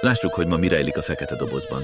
Lássuk, hogy ma mi rejlik a fekete dobozban.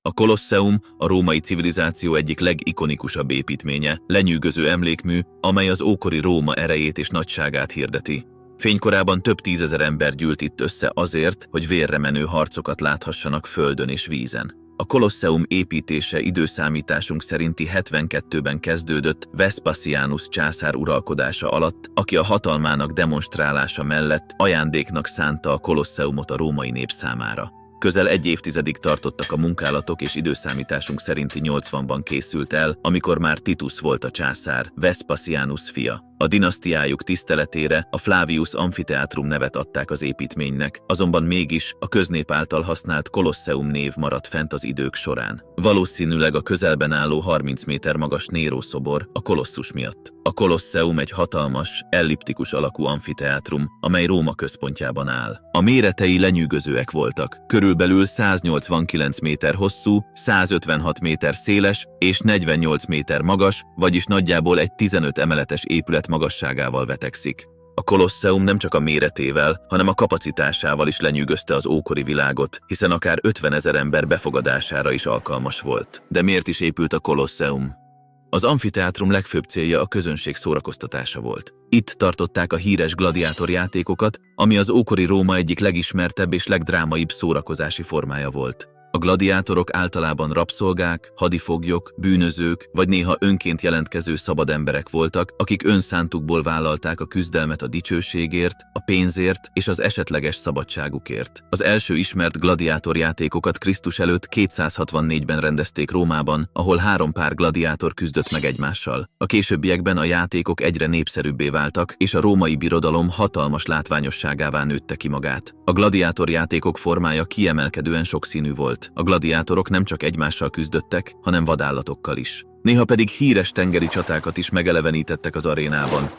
A Kolosseum a római civilizáció egyik legikonikusabb építménye, lenyűgöző emlékmű, amely az ókori Róma erejét és nagyságát hirdeti. Fénykorában több tízezer ember gyűlt itt össze azért, hogy vérre menő harcokat láthassanak földön és vízen. A Kolosseum építése időszámításunk szerinti 72-ben kezdődött Vespasianus császár uralkodása alatt, aki a hatalmának demonstrálása mellett ajándéknak szánta a Kolosseumot a római nép számára. Közel egy évtizedig tartottak a munkálatok, és időszámításunk szerinti 80-ban készült el, amikor már Titus volt a császár, Vespasianus fia. A dinasztiájuk tiszteletére a Flavius Amfiteátrum nevet adták az építménynek, azonban mégis a köznép által használt Kolosseum név maradt fent az idők során. Valószínűleg a közelben álló 30 méter magas Nero szobor a Kolossus miatt. A Kolosseum egy hatalmas, elliptikus alakú amfiteátrum, amely Róma központjában áll. A méretei lenyűgözőek voltak, körülbelül 189 méter hosszú, 156 méter széles és 48 méter magas, vagyis nagyjából egy 15 emeletes épület magasságával vetekszik. A Kolosseum nem csak a méretével, hanem a kapacitásával is lenyűgözte az ókori világot, hiszen akár 50 000 ember befogadására is alkalmas volt. De miért is épült a Kolosseum? Az amfiteátrum legfőbb célja a közönség szórakoztatása volt. Itt tartották a híres gladiátorjátékokat, ami az ókori Róma egyik legismertebb és legdrámaibb szórakozási formája volt. A gladiátorok általában rabszolgák, hadifoglyok, bűnözők vagy néha önként jelentkező szabad emberek voltak, akik önszántukból vállalták a küzdelmet a dicsőségért, a pénzért és az esetleges szabadságukért. Az első ismert gladiátorjátékokat Krisztus előtt 264-ben rendezték Rómában, ahol 3 pár gladiátor küzdött meg egymással. A későbbiekben a játékok egyre népszerűbbé váltak, és a római birodalom hatalmas látványosságává nőtte ki magát. A gladiátorjátékok formája kiemelkedően sokszínű volt. A gladiátorok nem csak egymással küzdöttek, hanem vadállatokkal is. Néha pedig híres tengeri csatákat is megelevenítettek az arénában.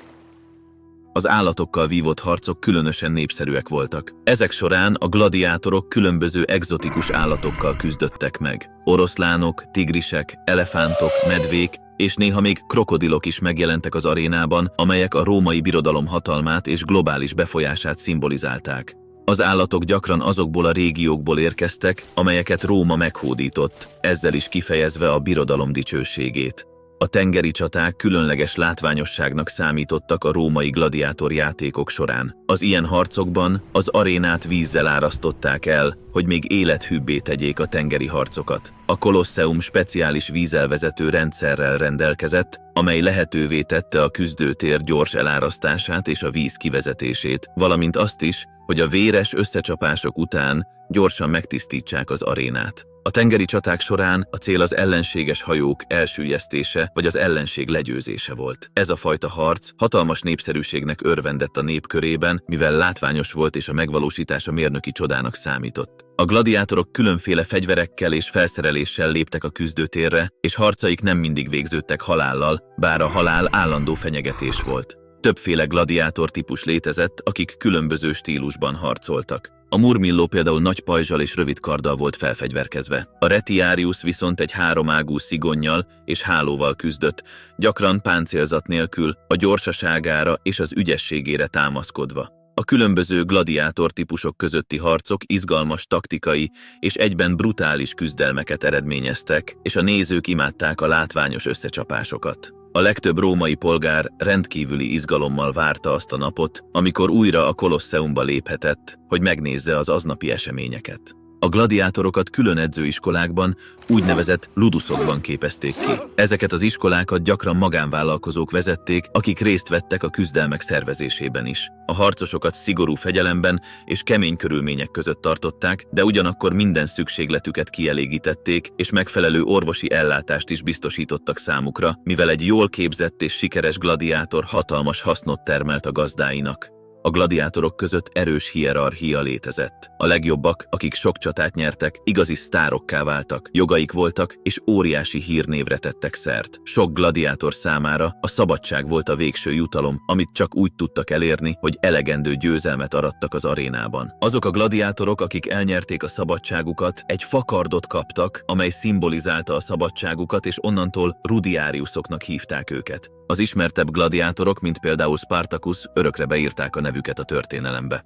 Az állatokkal vívott harcok különösen népszerűek voltak. Ezek során a gladiátorok különböző egzotikus állatokkal küzdöttek meg. Oroszlánok, tigrisek, elefántok, medvék, és néha még krokodilok is megjelentek az arénában, amelyek a római birodalom hatalmát és globális befolyását szimbolizálták. Az állatok gyakran azokból a régiókból érkeztek, amelyeket Róma meghódított, ezzel is kifejezve a birodalom dicsőségét. A tengeri csaták különleges látványosságnak számítottak a római gladiátor játékok során. Az ilyen harcokban az arénát vízzel árasztották el, hogy még élethűbbé tegyék a tengeri harcokat. A Kolosseum speciális vízelvezető rendszerrel rendelkezett, amely lehetővé tette a küzdőtér gyors elárasztását és a víz kivezetését, valamint azt is, hogy a véres összecsapások után gyorsan megtisztítsák az arénát. A tengeri csaták során a cél az ellenséges hajók elsüllyesztése vagy az ellenség legyőzése volt. Ez a fajta harc hatalmas népszerűségnek örvendett a nép körében, mivel látványos volt és a megvalósítása mérnöki csodának számított. A gladiátorok különféle fegyverekkel és felszereléssel léptek a küzdőtérre, és harcaik nem mindig végződtek halállal, bár a halál állandó fenyegetés volt. Többféle gladiátor típus létezett, akik különböző stílusban harcoltak. A murmilló például nagy pajzsal és rövid karddal volt felfegyverkezve. A retiarius viszont egy 3 ágú szigonnyal és hálóval küzdött, gyakran páncélzat nélkül, a gyorsaságára és az ügyességére támaszkodva. A különböző gladiátor típusok közötti harcok izgalmas taktikai és egyben brutális küzdelmeket eredményeztek, és a nézők imádták a látványos összecsapásokat. A legtöbb római polgár rendkívüli izgalommal várta azt a napot, amikor újra a Kolosseumba léphetett, hogy megnézze az aznapi eseményeket. A gladiátorokat külön edzőiskolákban, úgynevezett luduszokban képezték ki. Ezeket az iskolákat gyakran magánvállalkozók vezették, akik részt vettek a küzdelmek szervezésében is. A harcosokat szigorú fegyelemben és kemény körülmények között tartották, de ugyanakkor minden szükségletüket kielégítették, és megfelelő orvosi ellátást is biztosítottak számukra, mivel egy jól képzett és sikeres gladiátor hatalmas hasznot termelt a gazdáinak. A gladiátorok között erős hierarchia létezett. A legjobbak, akik sok csatát nyertek, igazi sztárokká váltak, jogaik voltak és óriási hírnévre tettek szert. Sok gladiátor számára a szabadság volt a végső jutalom, amit csak úgy tudtak elérni, hogy elegendő győzelmet arattak az arénában. Azok a gladiátorok, akik elnyerték a szabadságukat, egy fakardot kaptak, amely szimbolizálta a szabadságukat, és onnantól rudiáriusoknak hívták őket. Az ismertebb gladiátorok, mint például Spartacus, örökre beírták a nevüket a történelembe.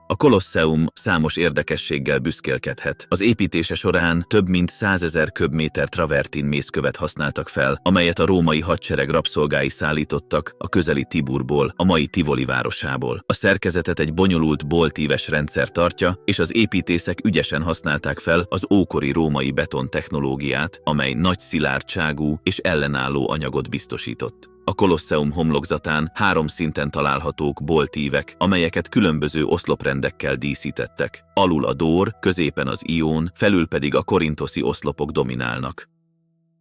A Kolosseum számos érdekességgel büszkélkedhet. Az építése során több mint 100 000 köbméter travertin mészkövet használtak fel, amelyet a római hadsereg rabszolgái szállítottak a közeli Tiburból, a mai Tivoli városából. A szerkezetet egy bonyolult boltíves rendszer tartja, és az építészek ügyesen használták fel az ókori római beton technológiát, amely nagy szilárdságú és ellenálló anyagot biztosított. A Kolosseum homlokzatán 3 szinten találhatók boltívek, amelyeket különböző oszloprendekkel díszítettek. Alul a Dór, középen az Ión, felül pedig a korinthoszi oszlopok dominálnak.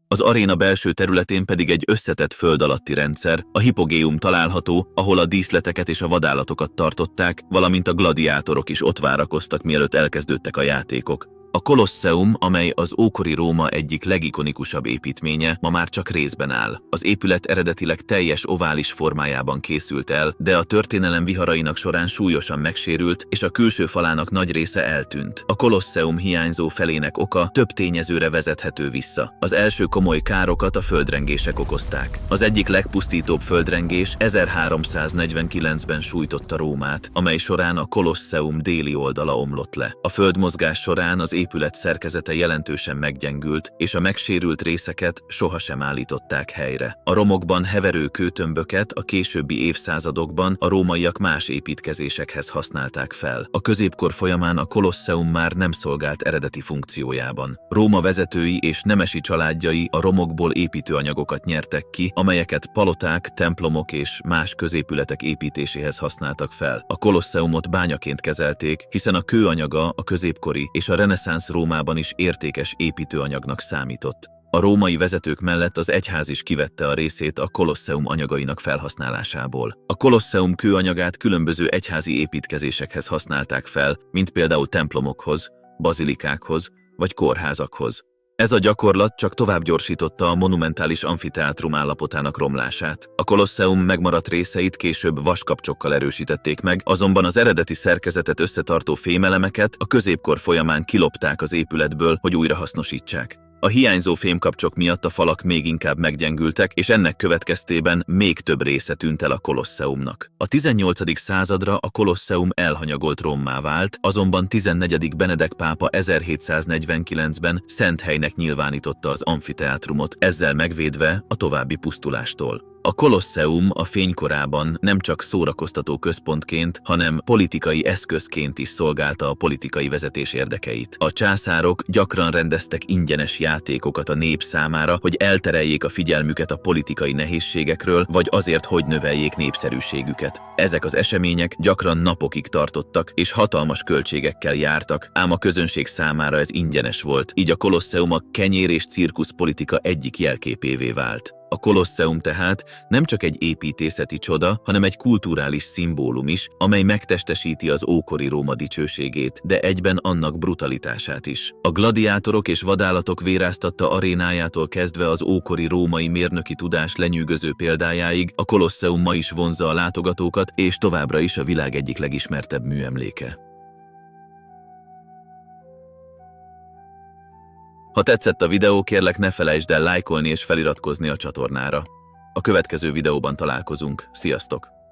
Az aréna belső területén pedig egy összetett föld alatti rendszer, a hipogéum található, ahol a díszleteket és a vadállatokat tartották, valamint a gladiátorok is ott várakoztak, mielőtt elkezdődtek a játékok. A Kolosseum, amely az ókori Róma egyik legikonikusabb építménye, ma már csak részben áll. Az épület eredetileg teljes ovális formájában készült el, de a történelem viharainak során súlyosan megsérült, és a külső falának nagy része eltűnt. A Kolosseum hiányzó felének oka több tényezőre vezethető vissza. Az első komoly károkat a földrengések okozták. Az egyik legpusztítóbb földrengés 1349-ben sújtotta Rómát, amely során a Kolosseum déli oldala omlott le. A földmozgás során az épület szerkezete jelentősen meggyengült, és a megsérült részeket sohasem állították helyre. A romokban heverő kőtömböket a későbbi évszázadokban a rómaiak más építkezésekhez használták fel. A középkor folyamán a Kolosseum már nem szolgált eredeti funkciójában. Róma vezetői és nemesi családjai a romokból építőanyagokat nyertek ki, amelyeket paloták, templomok és más középületek építéséhez használtak fel. A Kolosseumot bányaként kezelték, hiszen a kőanyaga a középkori és a reneszánsz Rómában is értékes építőanyagnak számított. A római vezetők mellett az egyház is kivette a részét a Kolosseum anyagainak felhasználásából. A Kolosseum kőanyagát különböző egyházi építkezésekhez használták fel, mint például templomokhoz, bazilikákhoz vagy kórházakhoz. Ez a gyakorlat csak tovább gyorsította a monumentális amfiteátrum állapotának romlását. A Kolosseum megmaradt részeit később vaskapcsokkal erősítették meg, azonban az eredeti szerkezetet összetartó fémelemeket a középkor folyamán kilopták az épületből, hogy újrahasznosítsák. A hiányzó fémkapcsok miatt a falak még inkább meggyengültek, és ennek következtében még több része tűnt el a Kolosseumnak. A 18. századra a Kolosseum elhanyagolt rommá vált, azonban 14. Benedek pápa 1749-ben szent helynek nyilvánította az amfiteátrumot, ezzel megvédve a további pusztulástól. A Kolosseum a fénykorában nem csak szórakoztató központként, hanem politikai eszközként is szolgálta a politikai vezetés érdekeit. A császárok gyakran rendeztek ingyenes játékokat a nép számára, hogy eltereljék a figyelmüket a politikai nehézségekről, vagy azért, hogy növeljék népszerűségüket. Ezek az események gyakran napokig tartottak, és hatalmas költségekkel jártak, ám a közönség számára ez ingyenes volt, így a Kolosseum a kenyér- és cirkuszpolitika egyik jelképévé vált. A Kolosseum tehát nem csak egy építészeti csoda, hanem egy kulturális szimbólum is, amely megtestesíti az ókori Róma dicsőségét, de egyben annak brutalitását is. A gladiátorok és vadállatok véráztatta arénájától kezdve az ókori római mérnöki tudás lenyűgöző példájáig a Kolosseum ma is vonzza a látogatókat, és továbbra is a világ egyik legismertebb műemléke. Ha tetszett a videó, kérlek ne felejtsd el lájkolni és feliratkozni a csatornára. A következő videóban találkozunk. Sziasztok!